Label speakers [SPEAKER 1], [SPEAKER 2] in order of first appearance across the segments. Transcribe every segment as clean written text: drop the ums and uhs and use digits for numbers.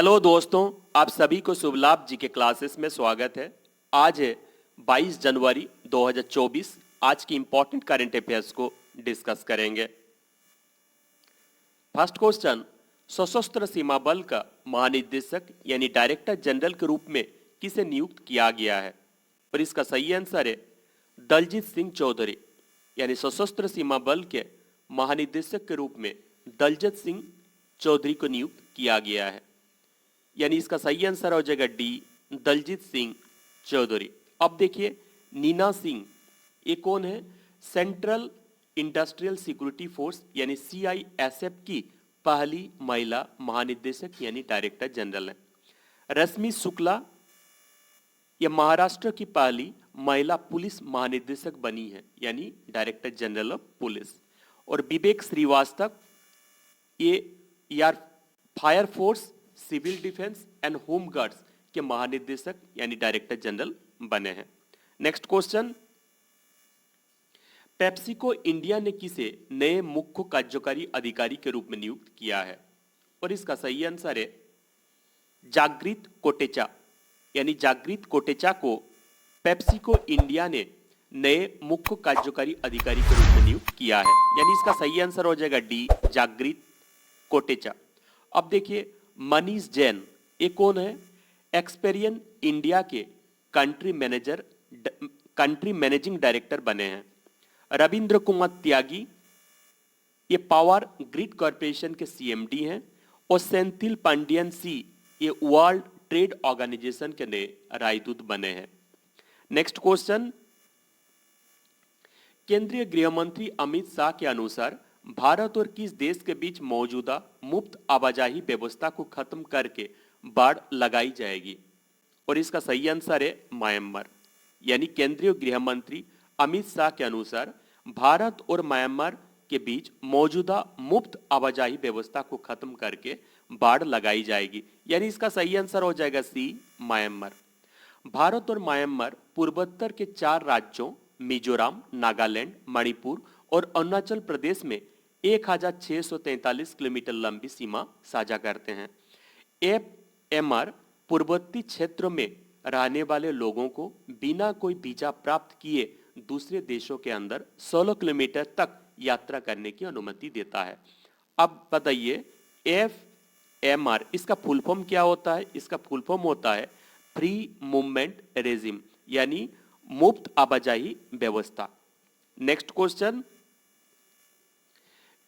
[SPEAKER 1] Hello दोस्तों, आप सभी को शुभ लाभ जी के क्लासेस में स्वागत है। आज है 22 जनवरी 2024। आज की इंपॉर्टेंट करंट अफेयर्स को डिस्कस करेंगे। फर्स्ट क्वेश्चन, सशस्त्र सीमा बल का महानिदेशक यानी डायरेक्टर जनरल के रूप में किसे नियुक्त किया गया है? और इसका सही आंसर है दलजीत सिंह चौधरी। यानी सशस्त्र सीमा बल के महानिदेशक के रूप में दलजीत सिंह चौधरी को नियुक्त किया गया है। यानी इसका सही आंसर हो जाएगा डी, दलजीत सिंह चौधरी। अब देखिए नीना सिंह, ये कौन है? सेंट्रल इंडस्ट्रियल सिक्योरिटी फोर्स यानी CISF की पहली महिला महानिदेशक यानी डायरेक्टर जनरल है। रश्मि शुक्ला, ये महाराष्ट्र की पहली महिला पुलिस महानिदेशक बनी है यानी डायरेक्टर जनरल ऑफ पुलिस। और विवेक श्रीवास्तव, ये यार fire force, civil defence and home guards के महानिदेशक यानी डायरेक्टर जनरल बने हैं। नेक्स्ट क्वेश्चन, पेप्सिको इंडिया ने किसे नए मुख्य कार्यकारी अधिकारी के रूप में नियुक्त किया है? और इसका सही आंसर है जागृत कोटेचा। यानी जागृत कोटेचा को पेप्सिको इंडिया ने नए मुख्य कार्यकारी अधिकारी के रूप में नियुक्त किया है। यानी इसका सही आंसर हो जाएगा डी, जागृत कोटेचा। अब देखिए मनीष जैन, ये कौन है? एक्सपेरियन इंडिया के कंट्री मैनेजिंग डायरेक्टर बने हैं। रविंद्र कुमार त्यागी, ये पावर ग्रिड कॉर्पोरेशन के CMD हैं। और सेंथिल पांडियन सी, ये वर्ल्ड ट्रेड ऑर्गेनाइजेशन के नए राजदूत बने हैं। नेक्स्ट क्वेश्चन, केंद्रीय गृह मंत्री अमित शाह के अनुसार भारत और किस देश के बीच मौजूदा मुफ्त आवाजाही व्यवस्था को खत्म करके बाड़ लगाई जाएगी? और इसका सही आंसर है म्यांमार। यानी केंद्रीय गृह मंत्री अमित शाह के अनुसार भारत और म्यांमार के बीच मौजूदा मुफ्त आवाजाही व्यवस्था को खत्म करके बाड़ लगाई जाएगी। यानी इसका सही आंसर हो जाएगा सी, म्यांमार। भारत और म्यांमार पूर्वोत्तर के 4 राज्यों मिजोरम, नागालैंड, मणिपुर और अरुणाचल प्रदेश में 1643 किलोमीटर लंबी सीमा साझा करते हैं। FMR पूर्ववर्ती क्षेत्रों में रहने वाले लोगों को बिना कोई वीजा प्राप्त किए दूसरे देशों के अंदर 16 किलोमीटर तक यात्रा करने की अनुमति देता है। अब बताइए FMR इसका फुल फॉर्म क्या होता है? इसका फुल फॉर्म होता है फ्री मूवमेंट रेजिम, यानी मुफ्त आवाजाही व्यवस्था। नेक्स्ट क्वेश्चन,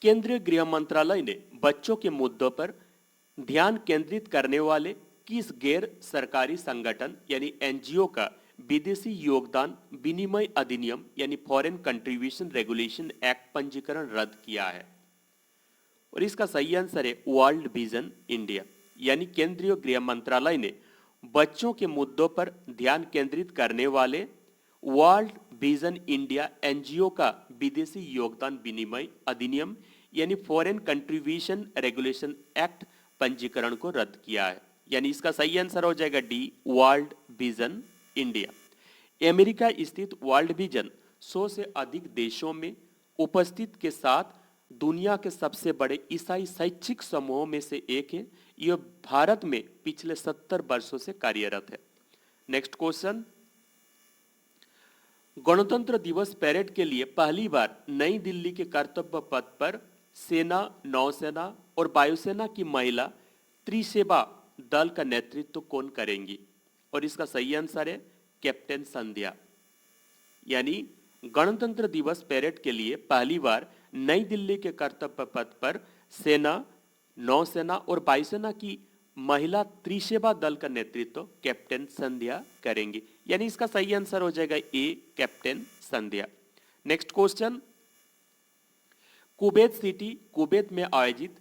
[SPEAKER 1] केंद्रीय गृह मंत्रालय ने बच्चों के मुद्दों पर ध्यान केंद्रित करने वाले किस गैर सरकारी संगठन यानी NGO का विदेशी योगदान विनिमय अधिनियम यानी फॉरेन कंट्रीब्यूशन रेगुलेशन एक्ट पंजीकरण रद्द किया है? और इसका सही आंसर है वर्ल्ड विजन इंडिया। यानी केंद्रीय गृह मंत्रालय ने बच्चों के मुद्दों पर ध्यान केंद्रित करने वाले वर्ल्ड विजन इंडिया NGO का विदेशी योगदान विनिमय अधिनियम यानी फॉरेन कंट्रीब्यूशन रेगुलेशन एक्ट पंजीकरण को रद्द किया है। यानी इसका सही आंसर हो जाएगा D, world vision India. America स्थित वर्ल्ड विजन 100 से अधिक देशों में उपस्थित के साथ दुनिया के सबसे बड़े ईसाई शैक्षिक समूहों में से एक है। यह भारत में पिछले 70 वर्षों से कार्यरत है। नेक्स्ट क्वेश्चन, गणतंत्र दिवस परेड के लिए पहली बार नई दिल्ली के कर्तव्य पथ पर सेना, नौसेना और वायुसेना की महिला त्रिसेवा दल का नेतृत्व कौन करेंगी? और इसका सही आंसर है कैप्टन संध्या। यानी गणतंत्र दिवस परेड के लिए पहली बार नई दिल्ली के कर्तव्य पथ पर सेना, नौसेना और वायुसेना की महिला त्रिसेवा दल का नेतृत्व कैप्टन संध्या करेंगी। यानी इसका सही आंसर हो जाएगा A, captain Sandhya. Next question, Kuwait city, Kuwait में आयोजित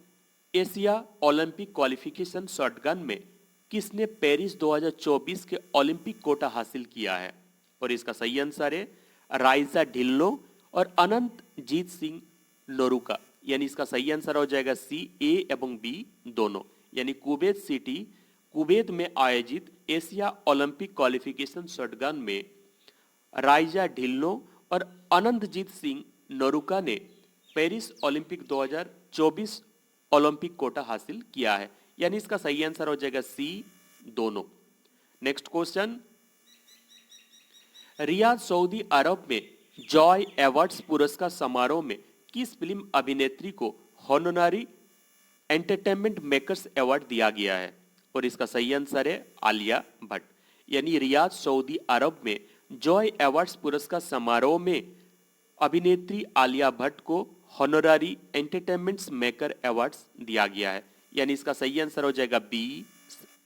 [SPEAKER 1] एशिया ओलंपिक क्वालिफिकेशन शॉटगन में किसने पेरिस 2024 के ओलंपिक कोटा हासिल किया है? और इसका सही आंसर है राइजा ढिल्लो और अनंतजीत सिंह नोरुका। यानी इसका सही आंसर हो जाएगा सी, ए एवं बी दोनों। यानी कुवैत सिटी, कुवैत में आयोजित एशिया ओलंपिक क्वालिफिकेशन शॉटगन में राइजा ढिल्लो और अनंतजीत सिंह नोरुका ने पेरिस ओलंपिक 2024 ओलंपिक कोटा हासिल किया है। यानी इसका सही आंसर हो जाएगा सी, दोनों। नेक्स्ट क्वेश्चन, रियाद सऊदी अरब में जॉय अवार्ड्स पुरस्कार समारोह में किस फिल्म अभिनेत्री को हॉनोरारी एंटरटेनमेंट मेकर्स अवार्ड दिया गया है? और इसका सही आंसर है आलिया भट्ट। यानी रियाद सऊदी अरब में जॉय अवार्ड्स पुरस्कार समारोह में अभिनेत्री आलिया भट्ट को हॉनोरारी एंटरटेनमेंट मेकर अवार्ड्स दिया गया है। यानी इसका सही आंसर हो जाएगा B,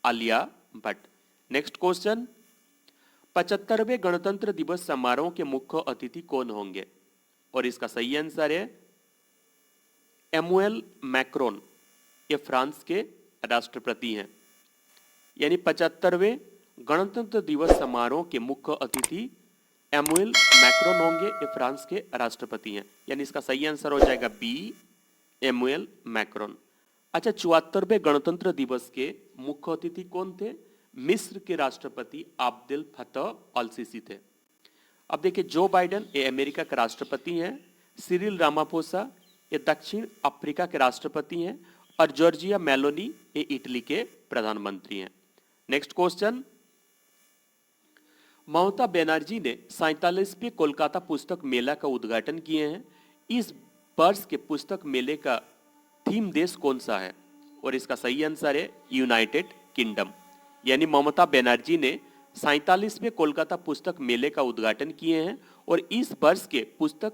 [SPEAKER 1] Alia Bhatt. Next question, 75वें गणतंत्र दिवस समारोह के मुख्य अतिथि कौन होंगे? और इसका सही आंसर है एमुएल मैक्रोन। ये फ्रांस के राष्ट्रपति हैं। यानी 75वें गणतंत्र दिवस समारोह के मुख्य अतिथि एमुएल मैक्रोन होंगे। ये फ्रांस के राष्ट्रपति हैं। यानी इसका सही आंसर हो जाएगा बी, एमुएल मैक्रोन। अच्छा, 74वें गणतंत्र दिवस के मुख्य अतिथि कौन थे? मिस्र के राष्ट्रपति अब्देल फतह अल सीसी थे। अब देखिए, जो बाइडेन ये अमेरिका के राष्ट्रपति हैं, सिरिल रामाफोसा ये दक्षिण अफ्रीका के राष्ट्रपति हैं, और जॉर्जिया मेलोनी ये इटली के प्रधानमंत्री हैं। नेक्स्ट क्वेश्चन, ममता बनर्जी ने 47वें कोलकाता पुस्तक मेला का उद्घाटन किए हैं। इस वर्ष के पुस्तक मेले का थीम देश कौन सा है? और इसका सही आंसर है यूनाइटेड किंगडम। यानी ममता बनर्जी ने 47वें कोलकाता पुस्तक मेले का उद्घाटन किए हैं, और इस वर्ष के पुस्तक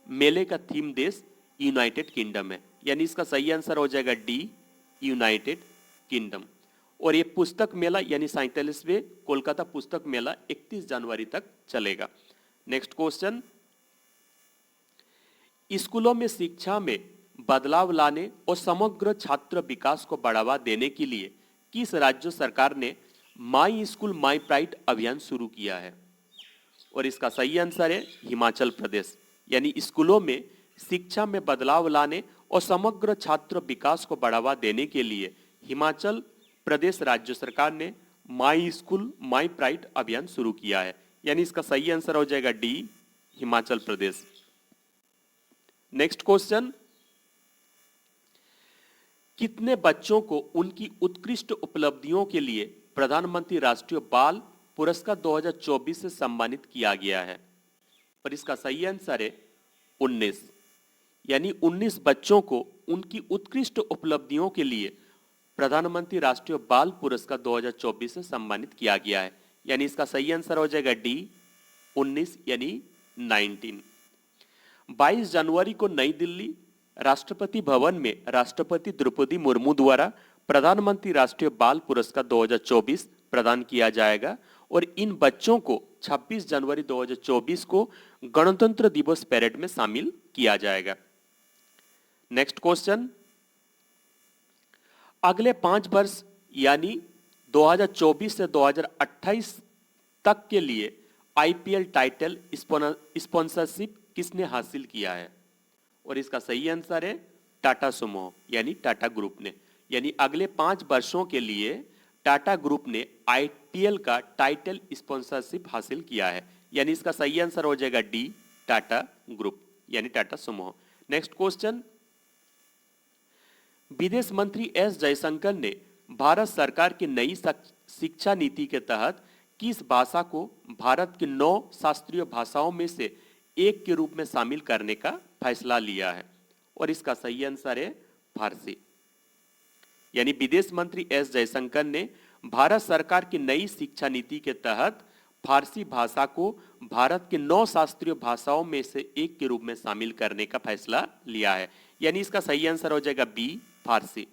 [SPEAKER 1] मेले का थीम देश यूनाइटेड किंगडम है। यानी इसका सही आंसर हो जाएगा डी, यूनाइटेड किंगडम। और ये पुस्तक मेला यानी 47वें कोलकाता पुस्तक मेला 31 जनवरी तक चलेगा। नेक्स्ट क्वेश्चन, स्कूलों में शिक्षा में बदलाव लाने और समग्र छात्र विकास को बढ़ावा देने के लिए किस राज्य सरकार ने माई स्कूल माई प्राइड अभियान शुरू किया है? और इसका सही आंसर है हिमाचल प्रदेश। यानी स्कूलों में शिक्षा में बदलाव लाने और समग्र छात्र विकास को बढ़ावा देने के लिए हिमाचल प्रदेश राज्य सरकार ने माई स्कूल माई प्राइड अभियान शुरू किया है। यानी इसका सही आंसर हो जाएगा D, Himachal Pradesh. Next question, कितने बच्चों को उनकी उत्कृष्ट उपलब्धियों के लिए प्रधानमंत्री राष्ट्रीय बाल पुरस्कार 2024 से सम्मानित किया गया है? और इसका सही आंसर है 19। यानी 19 बच्चों को उनकी उत्कृष्ट उपलब्धियों के लिए प्रधानमंत्री राष्ट्रीय बाल पुरस्कार 2024 से सम्मानित किया गया है। यानी इसका सही आंसर हो जाएगा डी, 19 यानी 19। 22 जनवरी को नई दिल्ली राष्ट्रपति भवन में राष्ट्रपति द्रौपदी मुर्मू द्वारा प्रधानमंत्री राष्ट्रीय बाल पुरस्कार 2024 प्रदान किया जाएगा, और इन बच्चों को 26 जनवरी 2024 को गणतंत्र दिवस परेड में शामिल किया जाएगा। नेक्स्ट क्वेश्चन, अगले 5 वर्ष यानी 2024 से 2028 तक के लिए आईपीएल टाइटल स्पॉन्सरशिप किसने हासिल किया है? और इसका सही आंसर है टाटा समूह यानी टाटा ग्रुप ने। यानी अगले 5 वर्षों के लिए टाटा ग्रुप ने आईपीएल का टाइटल स्पॉन्सरशिप हासिल किया है। यानी इसका सही आंसर हो जाएगा डी, टाटा ग्रुप यानी टाटा समूह। नेक्स्ट क्वेश्चन, विदेश मंत्री एस जयशंकर ने भारत सरकार की नई शिक्षा नीति के तहत किस भाषा को भारत की 9 शास्त्रीय भाषाओं में से एक के रूप में शामिल करने का फैसला लिया है? और इसका सही आंसर है फारसी। यानी विदेश मंत्री एस जयशंकर ने भारत सरकार की नई शिक्षा नीति के तहत फारसी भाषा को भारत के 9 शास्त्रीय भाषाओं में से एक के रूप में शामिल करने का फैसला लिया है। यानी इसका सही आंसर हो जाएगा बी, फारसी।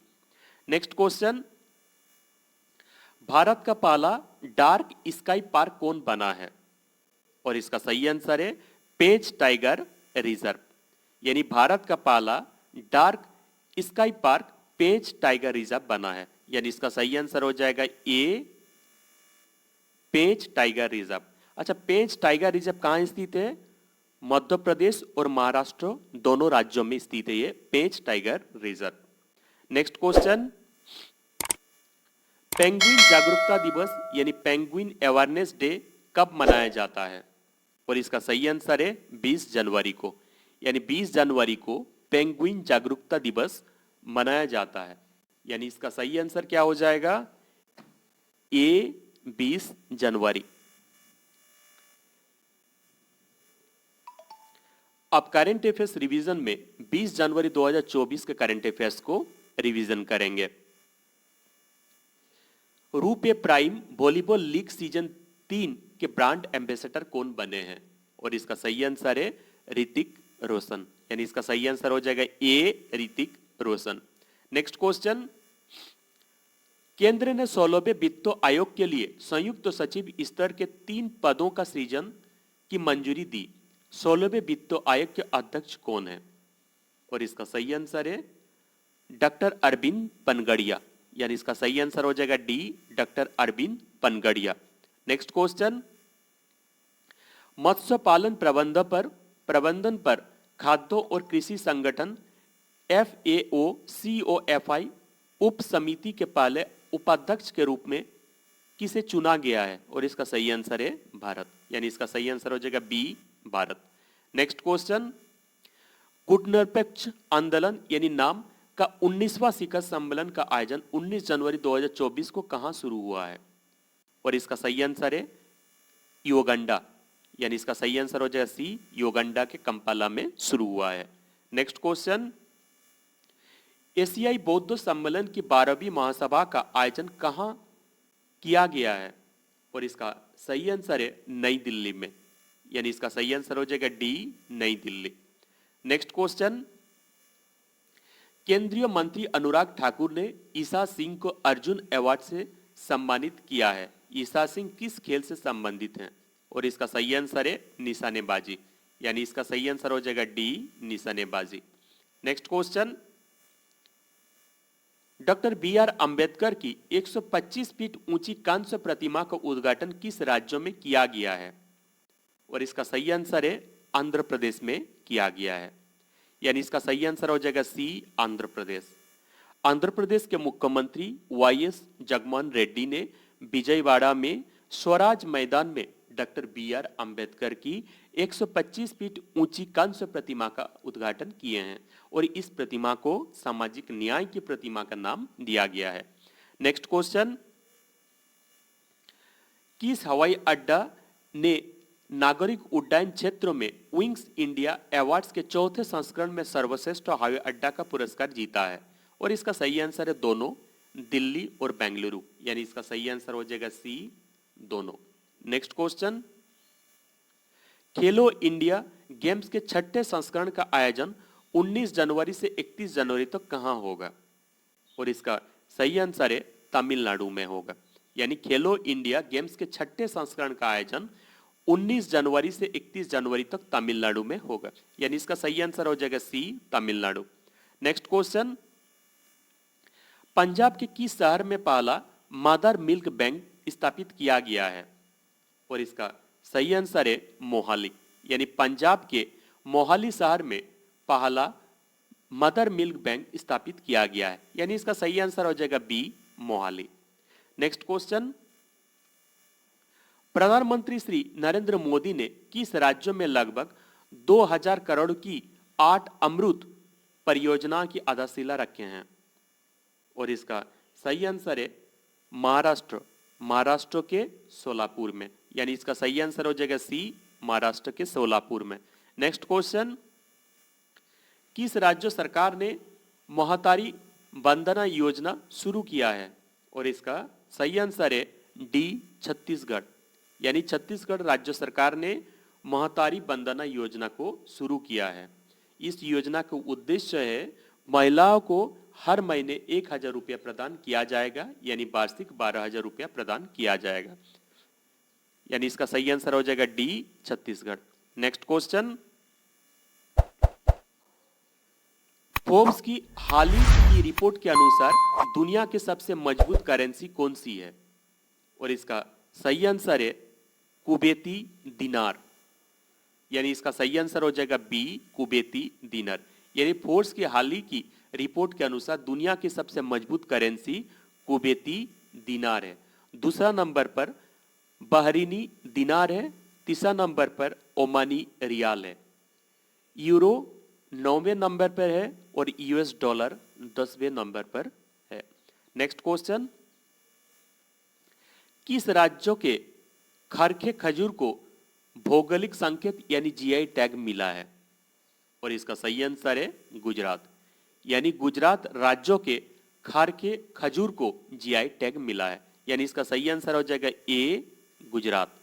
[SPEAKER 1] नेक्स्ट क्वेश्चन, भारत का पहला डार्क स्काई पार्क कौन बना है? और इसका सही आंसर है पेंच टाइगर रिजर्व। यानी भारत का पहला डार्क स्काई पार्क पेंच टाइगर रिजर्व बना है। यानी इसका सही आंसर हो जाएगा ए, पेंच टाइगर रिजर्व। अच्छा, पेंच टाइगर रिजर्व कहां स्थित है? मध्य प्रदेश और महाराष्ट्र दोनों राज्यों में स्थित है ये Pench tiger reserve. Next question, penguin जागरूकता दिवस यानी पेंगुइन अवेयरनेस डे कब मनाया जाता है? और इसका सही आंसर है 20 जनवरी को। यानी 20 जनवरी को पेंगुइन जागरूकता दिवस मनाया जाता है। यानी इसका सही आंसर क्या हो जाएगा? ए 20 जनवरी। अब करंट अफेयर्स रिवीजन में 20 जनवरी 2024 के करंट अफेयर्स को रिवीजन करेंगे। रूपे प्राइम वॉलीबॉल लीग सीजन 3 के ब्रांड एम्बेसडर कौन बने हैं? और इसका सही आंसर है ऋतिक रोशन, यानी इसका सही आंसर हो जाएगा ए ऋतिक रोशन। नेक्स्ट क्वेश्चन, केंद्र ने 16वें वित्त आयोग के लिए संयुक्त सचिव स्तर के 3 पदों का सृजन की मंजूरी दी। 16वें वित्त आयोग के अध्यक्ष कौन है? और इसका सही आंसर है डॉक्टर अरविंद पनगड़िया, यानी इसका सही आंसर हो जाएगा D doctor Arvind Panagariya. Next question, मत्स्य पालन प्रबंधन पर खाद्य और कृषि संगठन FAO COFI उप समिति के पहले उपाध्यक्ष के रूप में किसे चुना गया है? और इसका सही आंसर है भारत, यानी इसका सही आंसर हो जाएगा बी भारत। नेक्स्ट क्वेश्चन, गुटनिरपेक्ष आंदोलन यानी नाम का 19वां शिखर सम्मेलन का आयोजन 19 जनवरी 2024 को कहां शुरू हुआ है? और इसका सही आंसर है युगांडा, यानी इसका सही आंसर हो जाएगा सी युगांडा के कंपाला में शुरू हुआ है। नेक्स्ट क्वेश्चन, एशियाई बौद्ध सम्मेलन की 12वीं महासभा का आयोजन कहां किया गया है? और इसका सही आंसर है नई दिल्ली में, यानी इसका सही आंसर हो जाएगा डी नई दिल्ली। नेक्स्ट क्वेश्चन, केंद्रीय मंत्री अनुराग ठाकुर ने ईशा सिंह को अर्जुन अवार्ड से सम्मानित किया है। ईशा सिंह किस खेल से संबंधित हैं? और इसका सही आंसर है निशानेबाजी, यानी इसका सही आंसर हो जाएगा डी निशानेबाजी। Next question, doctor BR Ambedkar की 125 फीट ऊंची कांस्य प्रतिमा का उद्घाटन किस राज्य में किया गया है? और इसका सही आंसर है आंध्र प्रदेश में किया गया है, यानी इसका सही आंसर हो जाएगा सी आंध्र प्रदेश। आंध्र प्रदेश के मुख्यमंत्री YS जगनमोहन रेड्डी ने विजयवाड़ा में स्वराज मैदान में डॉक्टर BR अंबेडकर की 125 फीट ऊंची कांस्य प्रतिमा का उद्घाटन किए हैं और इस प्रतिमा को सामाजिक न्याय की प्रतिमा का नाम दिया गया है। नेक्स्ट क्वेश्चन, किस हवाई अड्डा ने नागरिक उड्डयन क्षेत्र में विंग्स इंडिया अवार्ड्स के चौथे संस्करण में सर्वश्रेष्ठ हवाई अड्डा का पुरस्कार जीता है? और इसका सही आंसर है दोनों, दिल्ली और बेंगलुरु, यानी इसका सही आंसर हो जाएगा सी दोनों। नेक्स्ट क्वेश्चन, खेलो इंडिया गेम्स के 6ठे संस्करण का आयोजन 19 जनवरी से 31 जनवरी तक कहां होगा? और इसका सही आंसर है तमिलनाडु में होगा, यानी खेलो इंडिया गेम्स के 6ठे संस्करण का आयोजन 19 जनवरी से 31 जनवरी तक तमिलनाडु में होगा, यानी इसका सही आंसर हो जाएगा सी तमिलनाडु। नेक्स्ट क्वेश्चन, पंजाब के किस शहर में पहला मदर मिल्क बैंक स्थापित किया गया है? और इसका सही आंसर है मोहाली, यानी पंजाब के मोहाली शहर में पहला मदर मिल्क बैंक स्थापित किया गया है, यानी इसका सही आंसर हो जाएगा बी मोहाली। नेक्स्ट क्वेश्चन, प्रधानमंत्री श्री नरेंद्र मोदी ने किस राज्यों में लगभग 2000 करोड़ की 8 अमृत परियोजना की आधारशिला रखे हैं? और इसका सही आंसर है महाराष्ट्र के सोलापुर में, यानी इसका सही आंसर हो जाएगा सी महाराष्ट्र के सोलापुर में। नेक्स्ट क्वेश्चन, किस राज्य सरकार ने महतारी वंदना योजना शुरू किया है? और इसका सही आंसर है डी छत्तीसगढ़, यानी छत्तीसगढ़ राज्य सरकार ने महतारी वंदना योजना को शुरू किया है। इस योजना का उद्देश्य है महिलाओं को हर महीने 1000 रुपया प्रदान किया जाएगा, यानी वार्षिक 12000 रुपया प्रदान किया जाएगा, यानी इसका सही आंसर हो जाएगा D Chhattisgarh. Next question, Forbes की हाल ही की रिपोर्ट के अनुसार दुनिया की सबसे मजबूत करेंसी कौन सी है? और इसका सही आंसर है कुवैती दिनार, यानी इसका सही आंसर हो जाएगा बी कुवैती दिनार, यानी फोर्ब्स की हाल ही की रिपोर्ट के अनुसार दुनिया की सबसे मजबूत करेंसी कुवैती दिनार है। दूसरा नंबर पर बहरीनी दिनार है, तीसरा नंबर पर ओमानी रियाल है, यूरो 9वें नंबर पर है और US डॉलर 10वें नंबर पर है। नेक्स्ट क्वेश्चन, किस राज्यों के खारखे खजूर को भौगोलिक संकेत यानी जीआई टैग मिला है? और इसका सही आंसर है गुजरात। यानी गुजरात राज्यों के खारखे खजूर को जीआई टैग मिला है। यानी इसका सही आंसर हो जाएगा ए गुजरात।